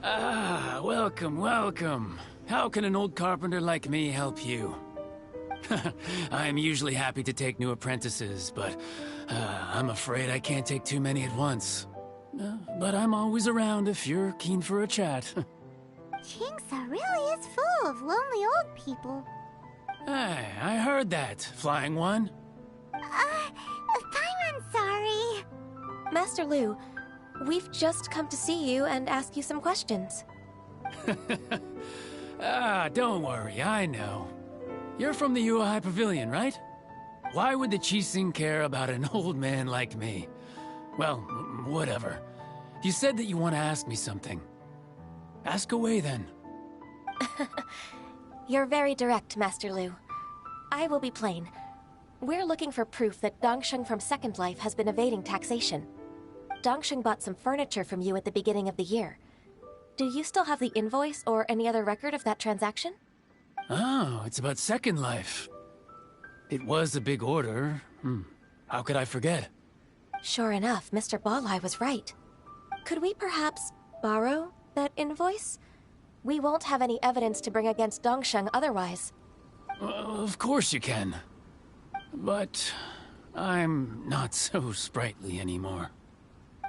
Ah, welcome, welcome. How can an old carpenter like me help you? I'm usually happy to take new apprentices, but I'm afraid I can't take too many at once. But I'm always around if you're keen for a chat. Chingsa really is full of lonely old people. Hey, I heard that, Flying One. Paimon's sorry. Master Lu, we've just come to see you and ask you some questions. Don't worry, I know. You're from the Yuehai Pavilion, right? Why would the Qixing care about an old man like me? Well, whatever. You said that you want to ask me something. Ask away, then. You're very direct, Master Lu. I will be plain. We're looking for proof that Dongsheng from Second Life has been evading taxation. Dongsheng bought some furniture from you at the beginning of the year. Do you still have the invoice or any other record of that transaction? Oh, it's about Second Life. It was a big order. How could I forget? Sure enough, Mr. Balai was right. Could we perhaps borrow that invoice? We won't have any evidence to bring against Dongsheng otherwise. Of course you can. But I'm not so sprightly anymore.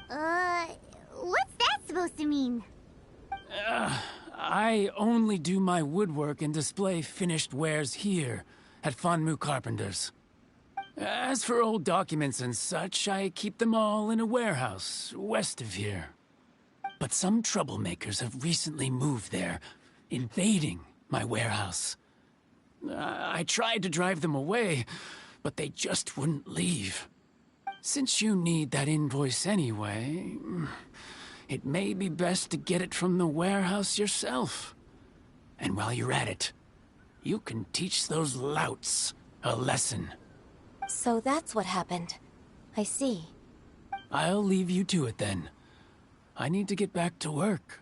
What's that supposed to mean? I only do my woodwork and display finished wares here at Fanmu Carpenters. As for old documents and such, I keep them all in a warehouse west of here. But some troublemakers have recently moved there, invading my warehouse. I tried to drive them away, but they just wouldn't leave. Since you need that invoice anyway, it may be best to get it from the warehouse yourself. And while you're at it, you can teach those louts a lesson. So that's what happened. I see. I'll leave you to it then. I need to get back to work.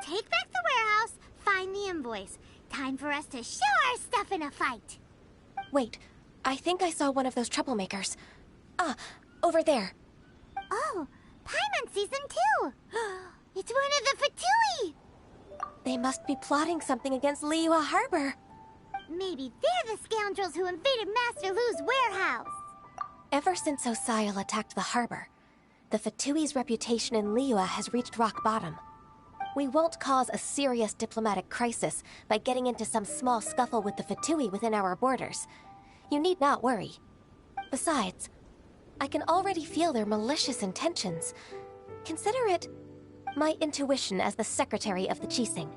Take back the warehouse, find the invoice. Time for us to show our stuff in a fight. Wait, I think I saw one of those troublemakers. Ah, over there. Oh, Paimon sees them too. It's one of the Fatui. They must be plotting something against Liyue Harbor. Maybe they're the scoundrels who invaded Master Lu's warehouse. Ever since Osial attacked the harbor, the Fatui's reputation in Liyue has reached rock bottom. We won't cause a serious diplomatic crisis by getting into some small scuffle with the Fatui within our borders. You need not worry. Besides, I can already feel their malicious intentions. Consider it my intuition as the secretary of the Qixing.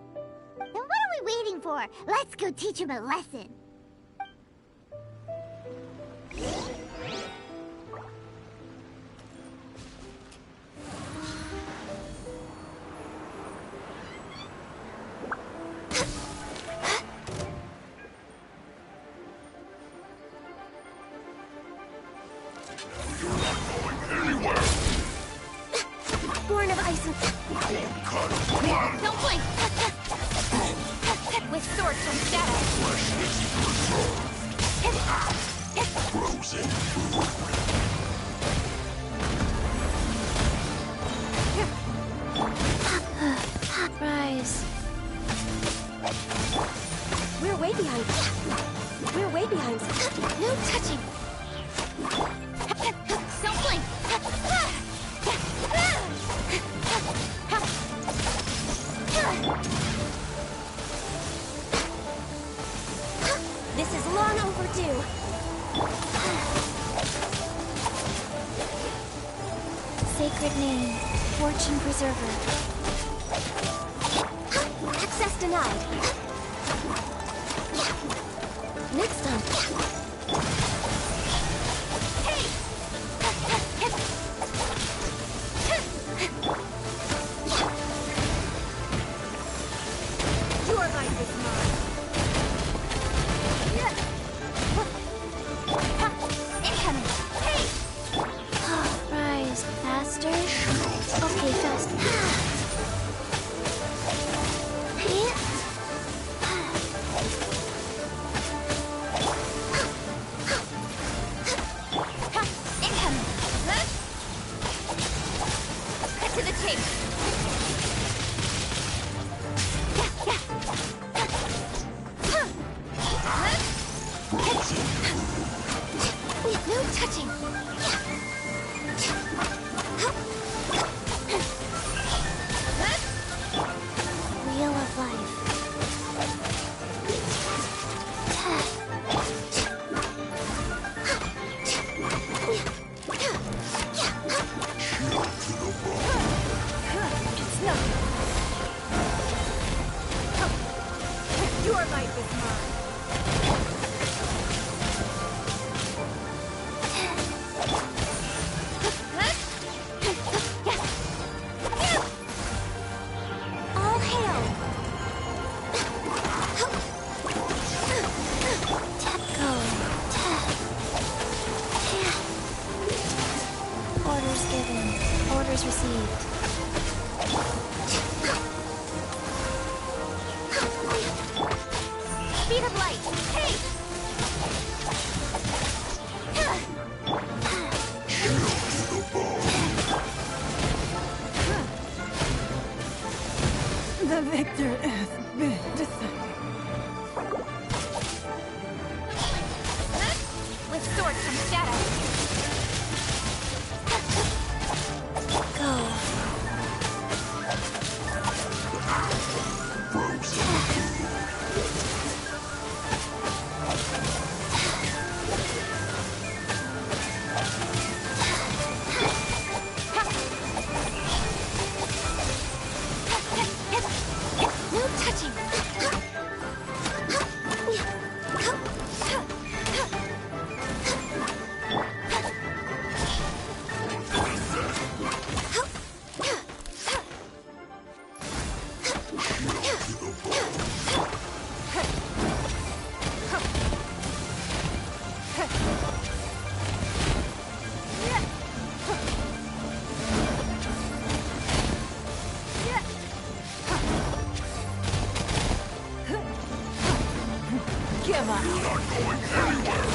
Then what are we waiting for? Let's go teach him a lesson. Born of ice and... Don't blink! With swords from shadow. Frozen. Rise. We're way behind. We're way behind. No touching. Don't blink! This is long overdue. Sacred name, Fortune Preserver. Access denied. Next time. Your life is mine. Incoming. Hey! Rise faster. Okay, fast. touching! Wheel of life. It's nothing. Your life is mine. All hail. Go. Orders given. Orders received. Speed of light. Hey! The victor has been decided. With sword comes shadow. Go. No touching. Give up. You're not going anywhere!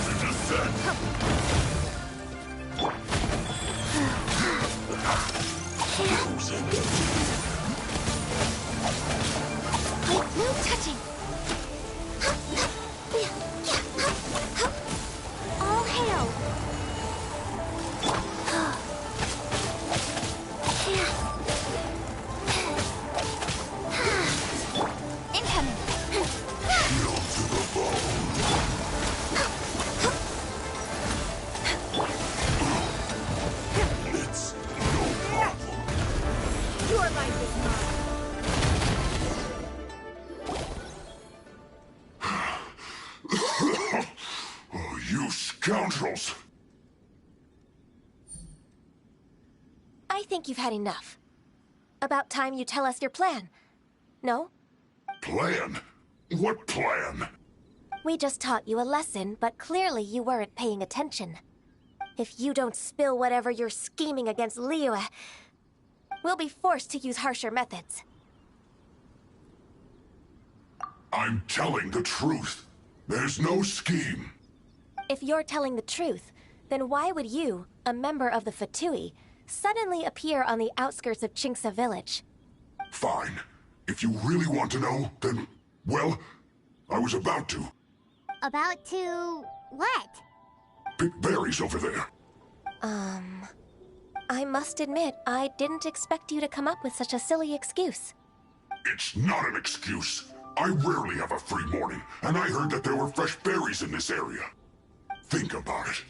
The descent! No touching. All hail. Incoming. Shield to the bone! It's no problem. Your life is mine. Oh, you scoundrels! I think you've had enough. About time you tell us your plan. No? Plan? What plan? We just taught you a lesson, but clearly you weren't paying attention. If you don't spill whatever you're scheming against Liyue, we'll be forced to use harsher methods. I'm telling the truth. There's no scheme. If you're telling the truth, then why would you, a member of the Fatui, suddenly appear on the outskirts of Chinxa village? Fine. If you really want to know, then, well, I was about to. About to what? Pick berries over there. I must admit, I didn't expect you to come up with such a silly excuse. It's not an excuse. I rarely have a free morning, and I heard that there were fresh berries in this area. Think about it.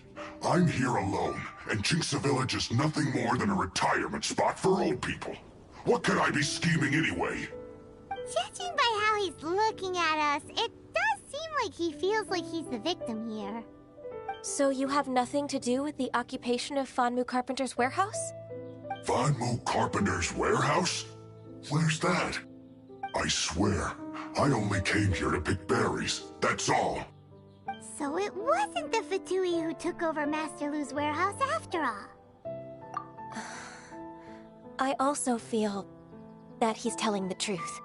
I'm here alone, and Chinxa Village is nothing more than a retirement spot for old people. What could I be scheming anyway? Judging by how he's looking at us, it does seem like he feels like he's the victim here. So you have nothing to do with the occupation of Fanmu Carpenter's warehouse? Fanmu Carpenter's warehouse? Where's that? I swear, I only came here to pick berries, that's all. So it wasn't the Fatui who took over Master Lu's warehouse after all. I also feel that he's telling the truth.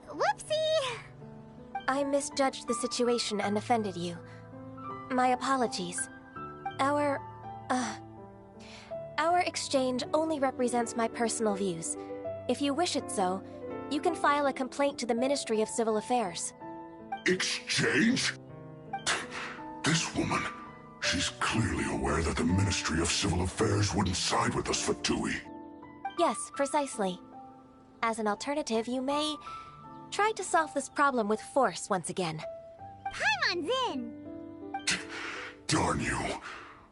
Whoopsie! I misjudged the situation and offended you. My apologies. Our exchange only represents my personal views. If you wish it so, you can file a complaint to the Ministry of Civil Affairs. Exchange? This woman, she's clearly aware that the Ministry of Civil Affairs wouldn't side with us, Fatui. Yes, precisely. As an alternative, you may try to solve this problem with force once again. Paimon's in! Darn you.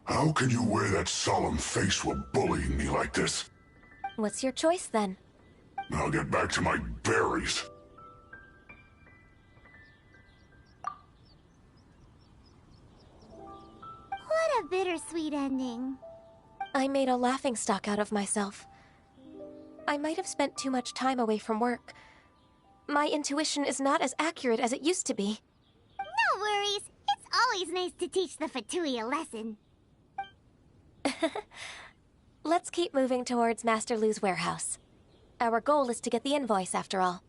How can you wear that solemn face while bullying me like this? What's your choice, then? I'll get back to my berries. What a bittersweet ending. I made a laughingstock out of myself. I might have spent too much time away from work. My intuition is not as accurate as it used to be. No worries. It's always nice to teach the Fatui a lesson. Let's keep moving towards Master Lu's warehouse. Our goal is to get the invoice, after all.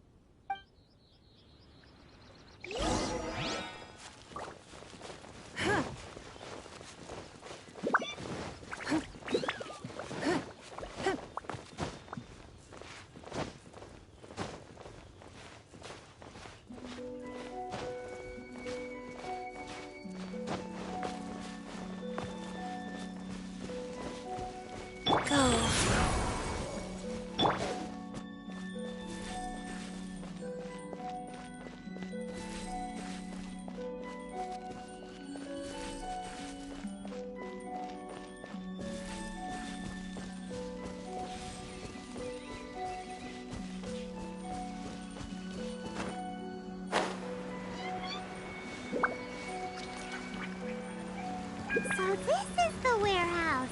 Go. So this is the warehouse.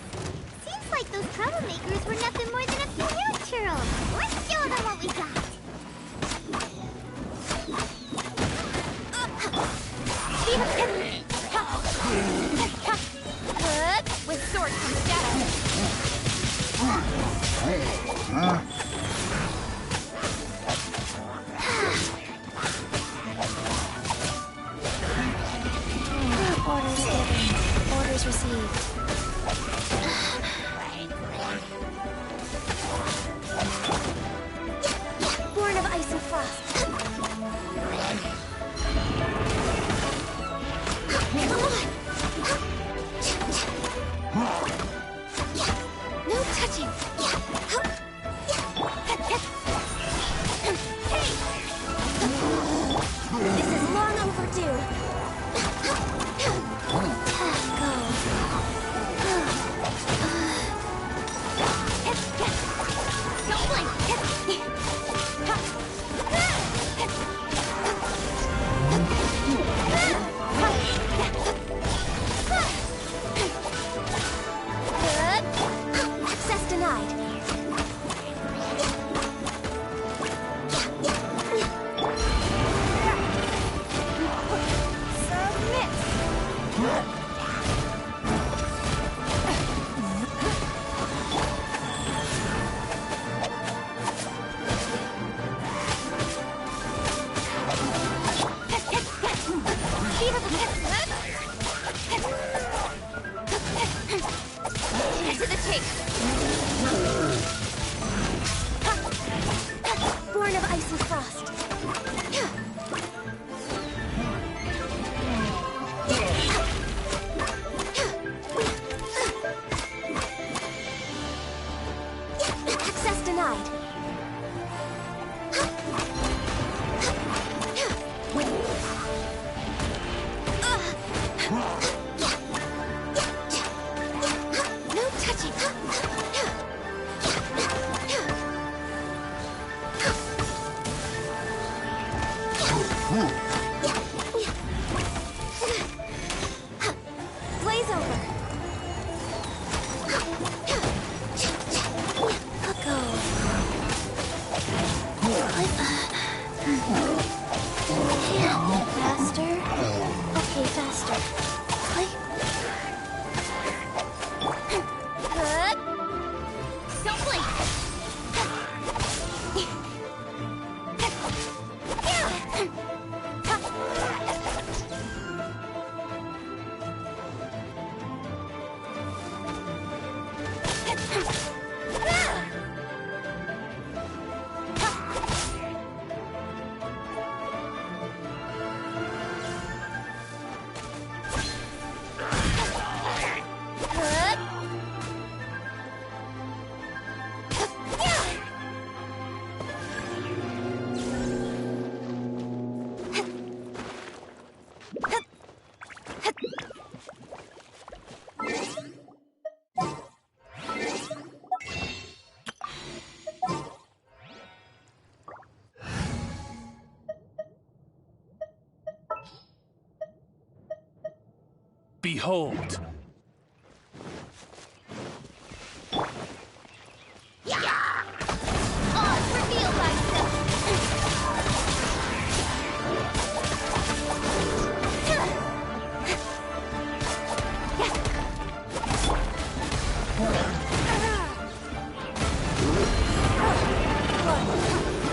Seems like those troublemakers were nothing more than a few hair churls. Let's show them what we got. With sword comes shadow. Orders given. Orders received. Born of ice and frost. No touching. This is long overdue. Go. Don't blink. Access denied. Get to the tape. Born of ice and frost. Access denied. No touching. Blaze over. Go. Behold. Reveal thyself!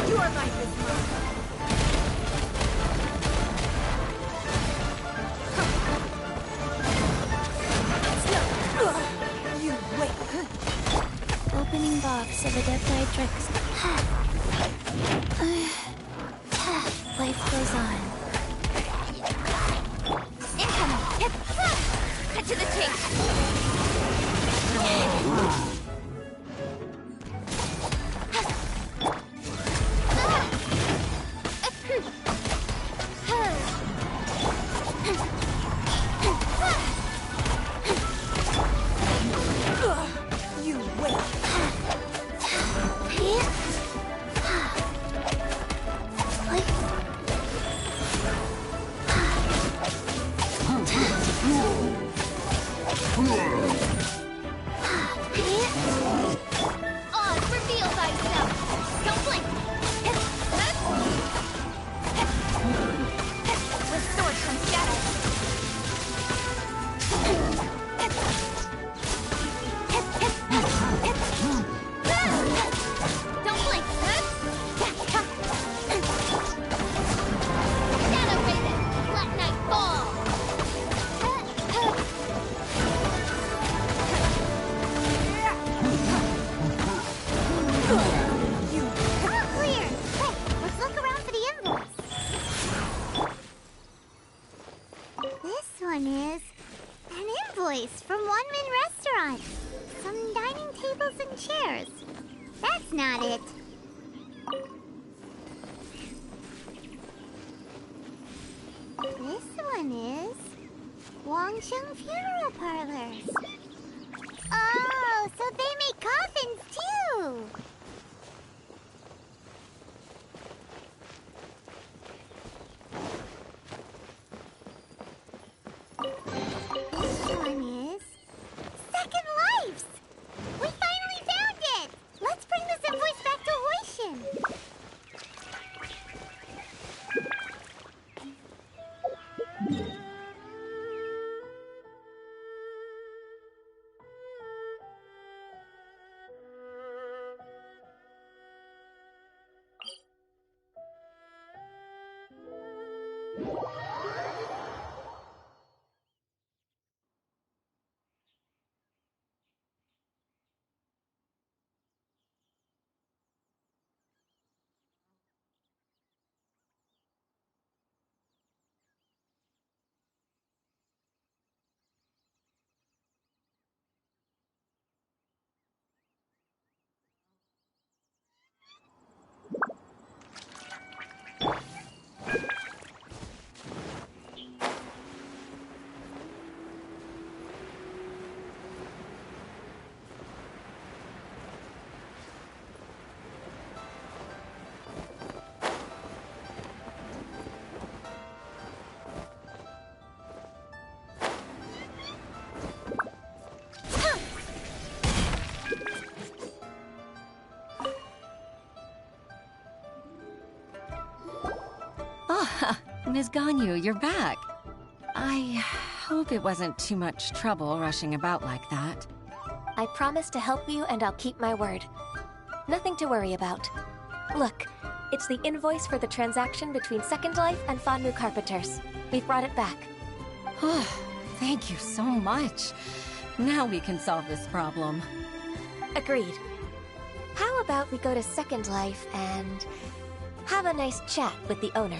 Your life is mine. You wait. Opening box of Adepti Life goes on. Incoming! Cut to the chase! You wait. Reveal thyself! Don't blink! Restored from Don't blink! Shadow Raven! Let night fall! All clear! Quick, let's look around for the invoice. This one is an invoice from One Min Restaurant. Some dining tables and chairs. That's not it. This one is Wangcheng Funeral Parlors. Oh, so they make coffins too. This one is Second Lives. We finally found it. Let's bring this invoice back to Hoishin. Ms. Ganyu, you're back. I hope it wasn't too much trouble rushing about like that. I promise to help you and I'll keep my word. Nothing to worry about. Look, it's the invoice for the transaction between Second Life and Fanmu Carpenters. We've brought it back. Oh, thank you so much. Now we can solve this problem. Agreed. How about we go to Second Life and have a nice chat with the owner?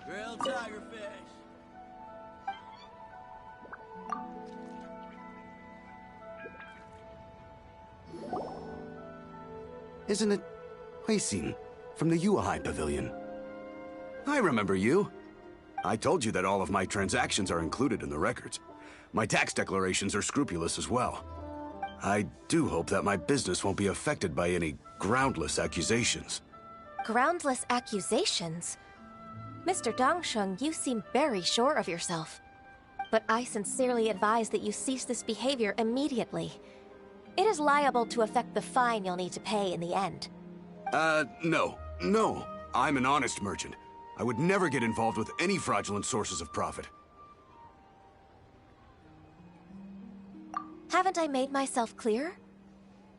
Grilled tigerfish. Isn't it Huixin from the Yuehai Pavilion? I remember you. I told you that all of my transactions are included in the records. My tax declarations are scrupulous as well. I do hope that my business won't be affected by any groundless accusations. Groundless accusations? Mr. Dongsheng, you seem very sure of yourself. But I sincerely advise that you cease this behavior immediately. It is liable to affect the fine you'll need to pay in the end. No. No. I'm an honest merchant. I would never get involved with any fraudulent sources of profit. Haven't I made myself clear?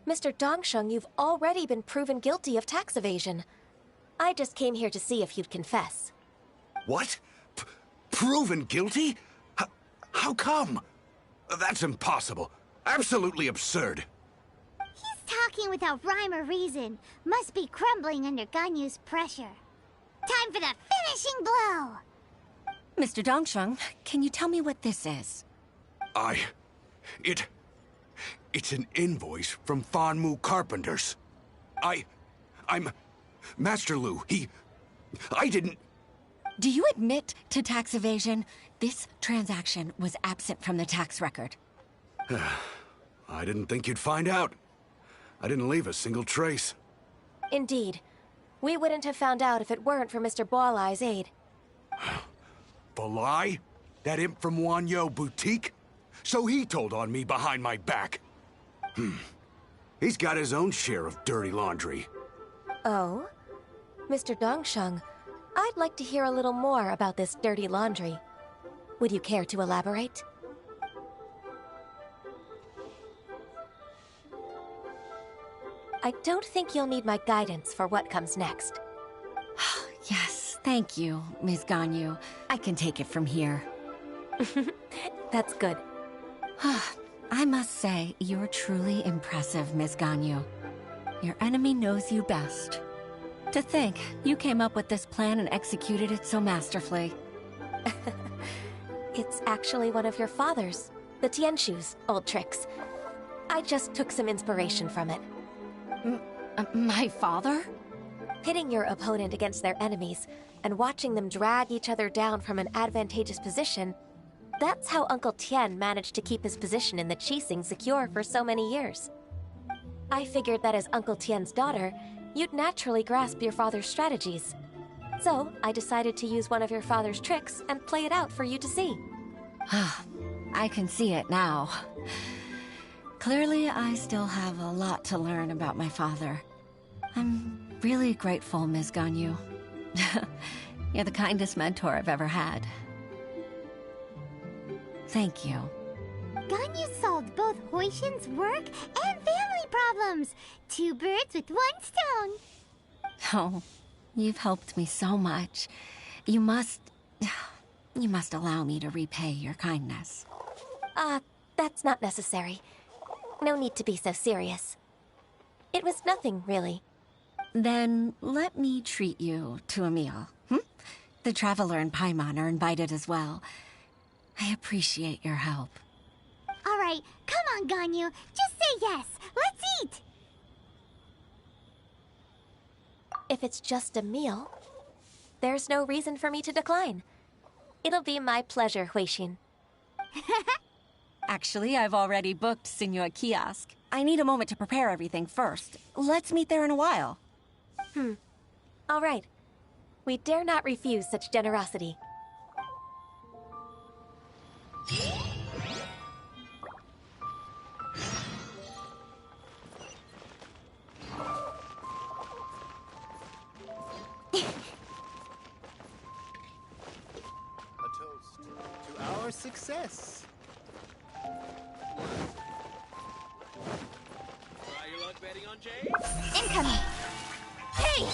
Mr. Dongsheng, you've already been proven guilty of tax evasion. I just came here to see if you'd confess. What? Proven guilty? How come? That's impossible. Absolutely absurd. He's talking without rhyme or reason. Must be crumbling under Ganyu's pressure. Time for the finishing blow! Mr. Dongsheng, can you tell me what this is? It's an invoice from Fanmu Carpenters. I'm Master Lu. I didn't... Do you admit to tax evasion? This transaction was absent from the tax record. I didn't think you'd find out. I didn't leave a single trace. Indeed. We wouldn't have found out if it weren't for Mr. Balai's aid. Balai? That imp from Wanyo Boutique? So he told on me behind my back. He's got his own share of dirty laundry. Oh? Mr. Dongsheng, I'd like to hear a little more about this dirty laundry. Would you care to elaborate? I don't think you'll need my guidance for what comes next. Yes, thank you, Ms. Ganyu. I can take it from here. That's good. I must say, you're truly impressive, Ms. Ganyu. Your enemy knows you best. To think, you came up with this plan and executed it so masterfully. It's actually one of your father's, the Tianshu's, old tricks. I just took some inspiration from it. My father? Pitting your opponent against their enemies and watching them drag each other down from an advantageous position, that's how Uncle Tian managed to keep his position in the Qixing secure for so many years. I figured that as Uncle Tian's daughter, you'd naturally grasp your father's strategies. So, I decided to use one of your father's tricks and play it out for you to see. I can see it now. Clearly, I still have a lot to learn about my father. I'm really grateful, Ms. Ganyu. You're the kindest mentor I've ever had. Thank you. Ganyu solved both Huixin's work and family problems. 2 birds with 1 stone. Oh, you've helped me so much. You must allow me to repay your kindness. That's not necessary. No need to be so serious. It was nothing, really. Then let me treat you to a meal. The Traveler and Paimon are invited as well. I appreciate your help. All right, come on, Ganyu. Just say yes. Let's eat. If it's just a meal, there's no reason for me to decline. It'll be my pleasure, Huixin. Actually, I've already booked Senor Kiosk. I need a moment to prepare everything first. Let's meet there in a while. All right. We dare not refuse such generosity. A toast to our success. Try your luck betting on Jade? Incoming! Hey!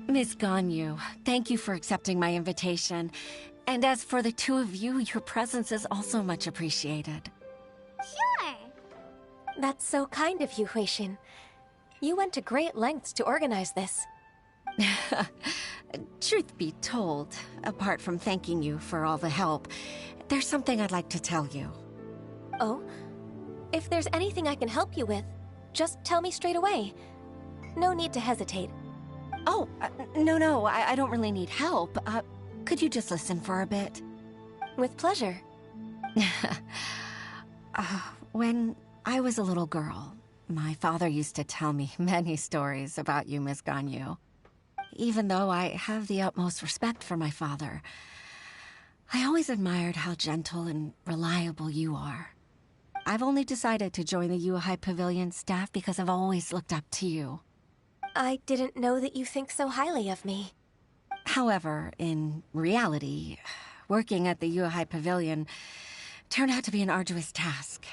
Miss Ganyu, thank you for accepting my invitation. And as for the two of you, your presence is also much appreciated. Sure! That's so kind of you, Huixin. You went to great lengths to organize this. Truth be told, apart from thanking you for all the help, there's something I'd like to tell you. Oh? If there's anything I can help you with, just tell me straight away. No need to hesitate. Oh, no, I don't really need help. Could you just listen for a bit? With pleasure. When I was a little girl, my father used to tell me many stories about you, Miss Ganyu. Even though I have the utmost respect for my father, I always admired how gentle and reliable you are. I've only decided to join the Yuhai Pavilion staff because I've always looked up to you. I didn't know that you think so highly of me. However, in reality, working at the Yuhai Pavilion turned out to be an arduous task.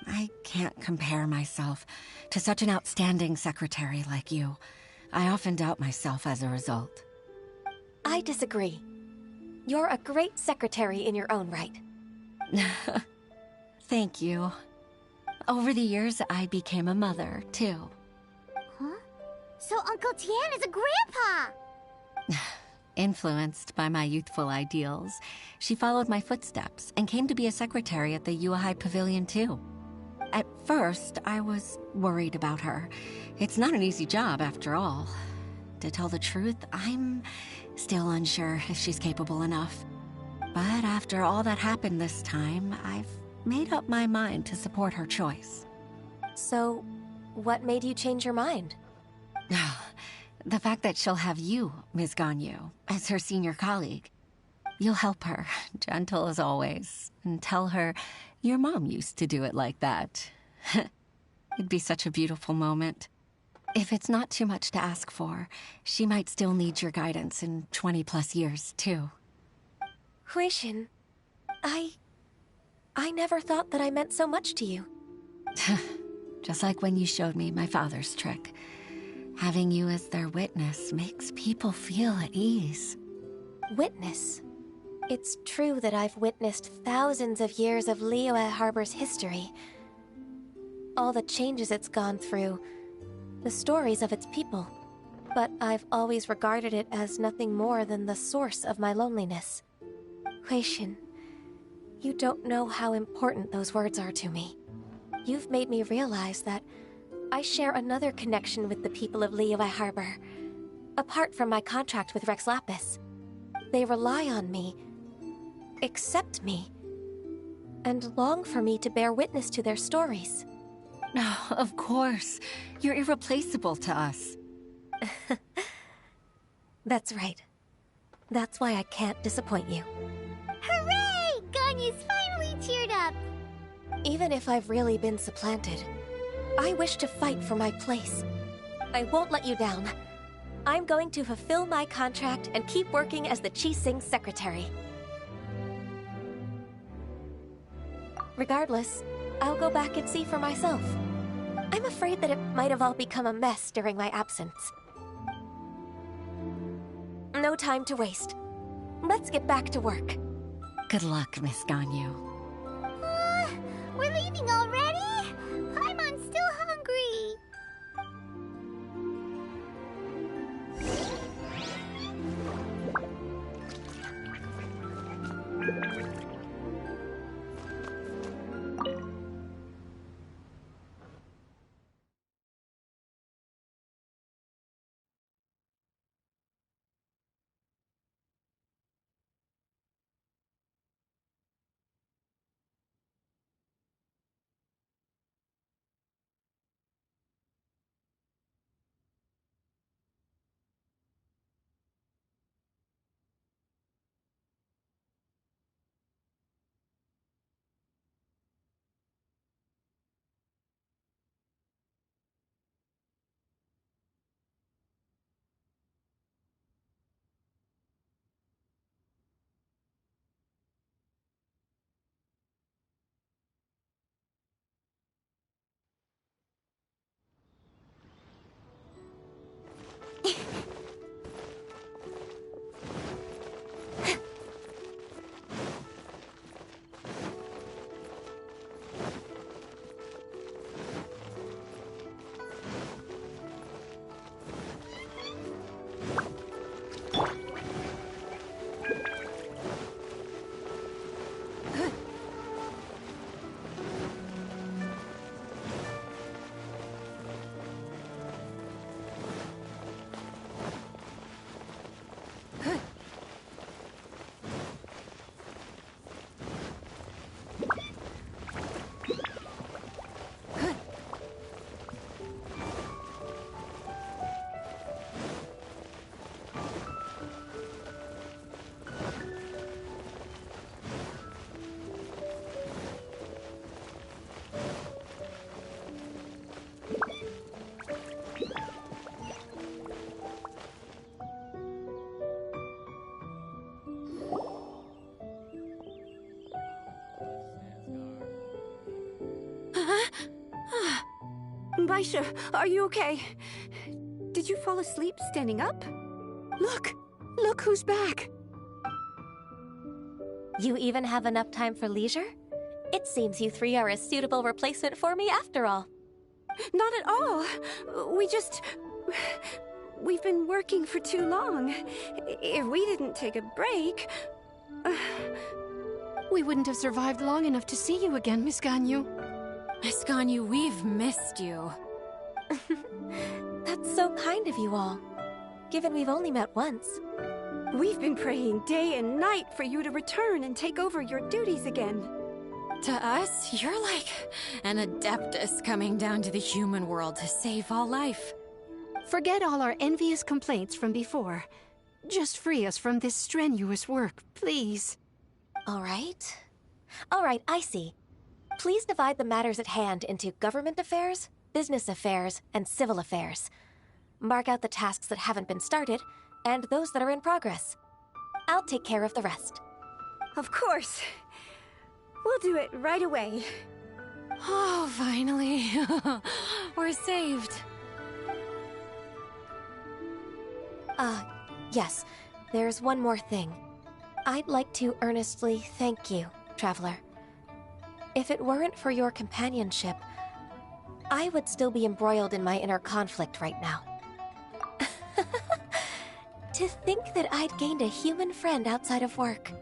I can't compare myself to such an outstanding secretary like you. I often doubt myself as a result. I disagree. You're a great secretary in your own right. Thank you. Over the years, I became a mother, too. Huh? So Uncle Tian is a grandpa! Influenced by my youthful ideals, she followed my footsteps and came to be a secretary at the Yuhai Pavilion, too. At first, I was worried about her. It's not an easy job, after all. To tell the truth, I'm still unsure if she's capable enough. But after all that happened this time, I've made up my mind to support her choice. So, what made you change your mind? The fact that she'll have you, Ms. Ganyu, as her senior colleague. You'll help her, gentle as always, and tell her your mom used to do it like that. It'd be such a beautiful moment. If it's not too much to ask for, she might still need your guidance in 20+ years, too. Huixin, I never thought that I meant so much to you. Just like when you showed me my father's trick. Having you as their witness makes people feel at ease. Witness? It's true that I've witnessed thousands of years of Liyue Harbor's history. All the changes it's gone through, the stories of its people. But I've always regarded it as nothing more than the source of my loneliness. Huixin, you don't know how important those words are to me. You've made me realize that I share another connection with the people of Liyue Harbor. Apart from my contract with Rex Lapis, they rely on me, accept me, and long for me to bear witness to their stories. Oh, of course. You're irreplaceable to us. That's right. That's why I can't disappoint you. Hooray! Ganyu's finally cheered up! Even if I've really been supplanted, I wish to fight for my place, I won't let you down. I'm going to fulfill my contract and keep working as the Qi-Sing's secretary. Regardless, I'll go back and see for myself. I'm afraid that it might have all become a mess during my absence. No time to waste. Let's get back to work. Good luck, Miss Ganyu. We're leaving already? I'm still hungry. Baisha, are you okay? Did you fall asleep standing up? Look! Look who's back! You even have enough time for leisure? It seems you three are a suitable replacement for me after all. Not at all. We've been working for too long. If we didn't take a break... We wouldn't have survived long enough to see you again, Miss Ganyu. Miss Ganyu, we've missed you. That's so kind of you all, given we've only met once. We've been praying day and night for you to return and take over your duties again. To us, you're like an adeptus coming down to the human world to save all life. Forget all our envious complaints from before. Just free us from this strenuous work, please. All right. All right, I see. Please divide the matters at hand into government affairs, business affairs, and civil affairs. Mark out the tasks that haven't been started, and those that are in progress. I'll take care of the rest. Of course. We'll do it right away. Oh, finally. We're saved. Yes. There's one more thing. I'd like to earnestly thank you, Traveler. If it weren't for your companionship, I would still be embroiled in my inner conflict right now. To think that I'd gained a human friend outside of work.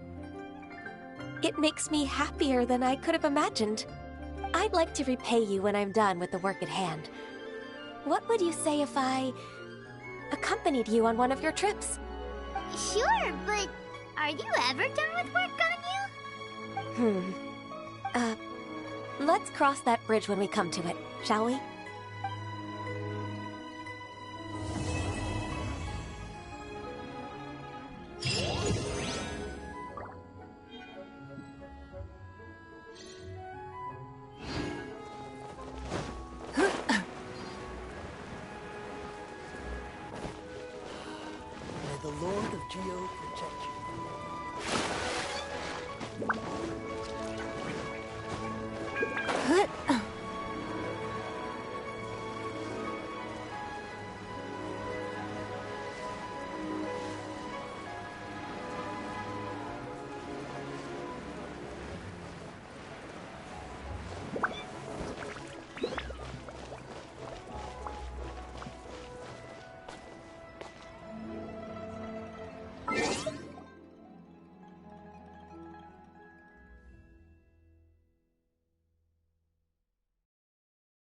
It makes me happier than I could have imagined. I'd like to repay you when I'm done with the work at hand. What would you say if I accompanied you on one of your trips? Sure, but are you ever done with work, Ganyu? Let's cross that bridge when we come to it, shall we?